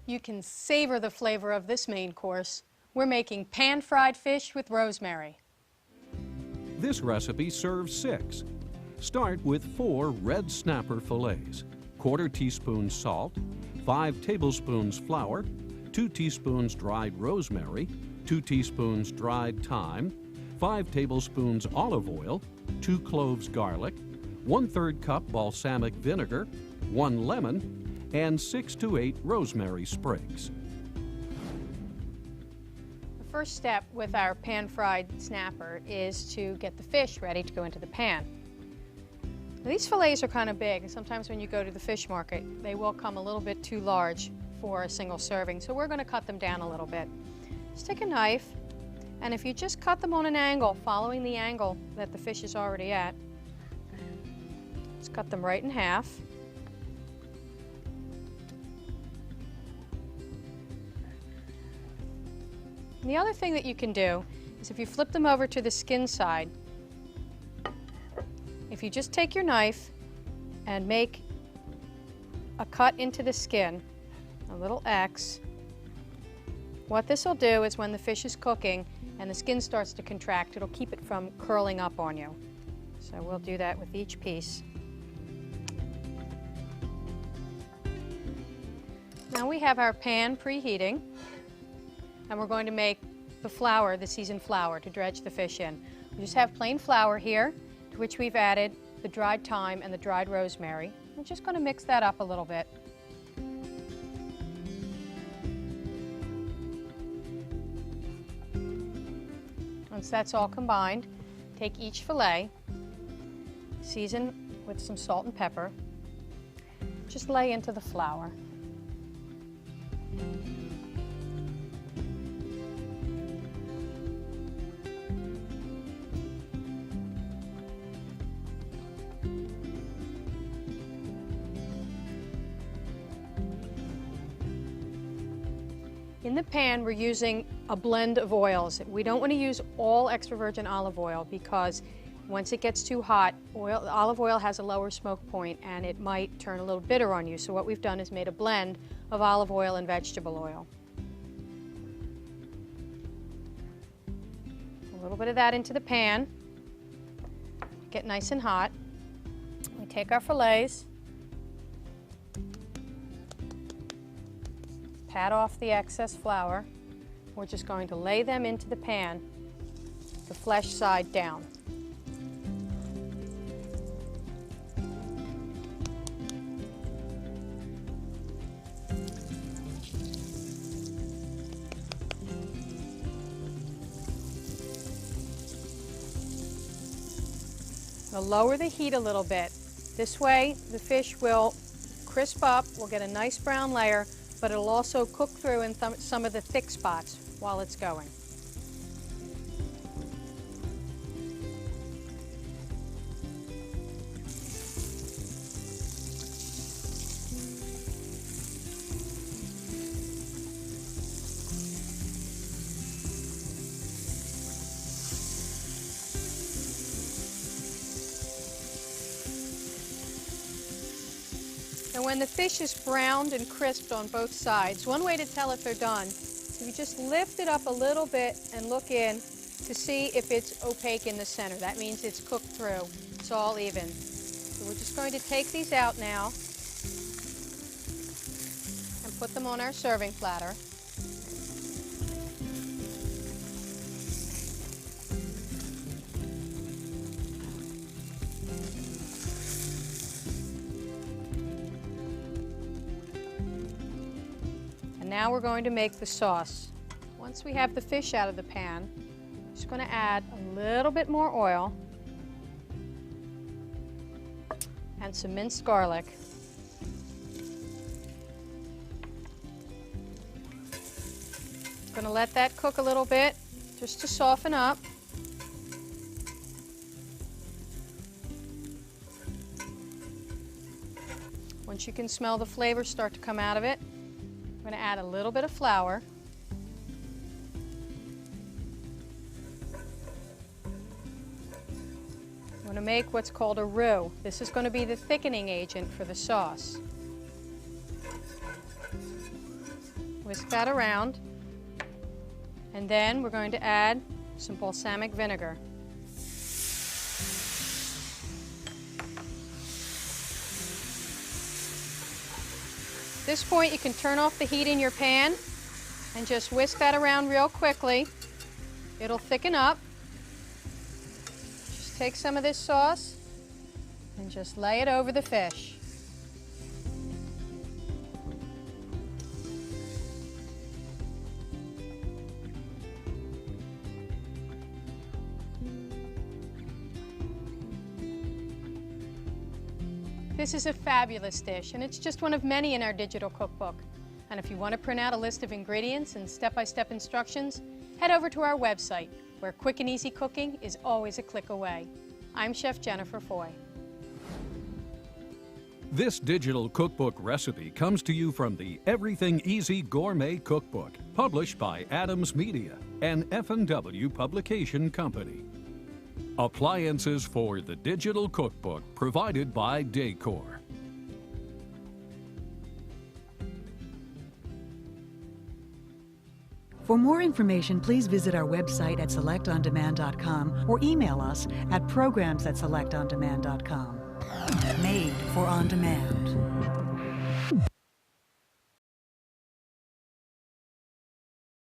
You can savor the flavor of this main course. We're making pan-fried fish with rosemary. This recipe serves 6. Start with 4 red snapper fillets, 1/4 teaspoon salt, 5 tablespoons flour, 2 teaspoons dried rosemary, 2 teaspoons dried thyme, 5 tablespoons olive oil, 2 cloves garlic, 1/3 cup balsamic vinegar, 1 lemon, and 6 to 8 rosemary sprigs. The first step with our pan-fried snapper is to get the fish ready to go into the pan. Now, these fillets are kind of big, and sometimes when you go to the fish market, they will come a little bit too large for a single serving, so we're going to cut them down a little bit. Just take a knife, and if you just cut them on an angle, following the angle that the fish is already at, just cut them right in half. And the other thing that you can do is if you flip them over to the skin side, if you just take your knife and make a cut into the skin, a little X, what this will do is when the fish is cooking and the skin starts to contract, it'll keep it from curling up on you. So we'll do that with each piece. Now we have our pan preheating, and we're going to make the flour, the seasoned flour, to dredge the fish in. We just have plain flour here, to which we've added the dried thyme and the dried rosemary. We're just going to mix that up a little bit. Once that's all combined, take each fillet, season with some salt and pepper, just lay into the flour. In the pan, we're using a blend of oils. We don't want to use all extra virgin olive oil because once it gets too hot, olive oil has a lower smoke point and it might turn a little bitter on you. So what we've done is made a blend of olive oil and vegetable oil. A little bit of that into the pan. Get nice and hot. We take our fillets, pat off the excess flour. We're just going to lay them into the pan, the flesh side down. Now lower the heat a little bit. This way the fish will crisp up, we'll get a nice brown layer, but it'll also cook through in some of the thick spots while it's going. And when the fish is browned and crisped on both sides, one way to tell if they're done is you just lift it up a little bit and look in to see if it's opaque in the center. That means it's cooked through. It's all even. So we're just going to take these out now and put them on our serving platter. Now we're going to make the sauce. Once we have the fish out of the pan, I'm just going to add a little bit more oil and some minced garlic. I'm going to let that cook a little bit just to soften up. Once you can smell the flavor start to come out of it, I'm going to add a little bit of flour. I'm going to make what's called a roux. This is going to be the thickening agent for the sauce. Whisk that around. And then we're going to add some balsamic vinegar. At this point, you can turn off the heat in your pan and just whisk that around real quickly. It'll thicken up. Just take some of this sauce and just lay it over the fish. This is a fabulous dish, and it's just one of many in our digital cookbook. And if you want to print out a list of ingredients and step-by-step instructions, head over to our website, where quick and easy cooking is always a click away. I'm Chef Jennifer Foy. This digital cookbook recipe comes to you from the Everything Easy Gourmet Cookbook, published by Adams Media, an F&W publication company. Appliances for the digital cookbook provided by Decor. For more information, please visit our website at selectondemand.com or email us at programs@selectondemand.com. Made for on demand.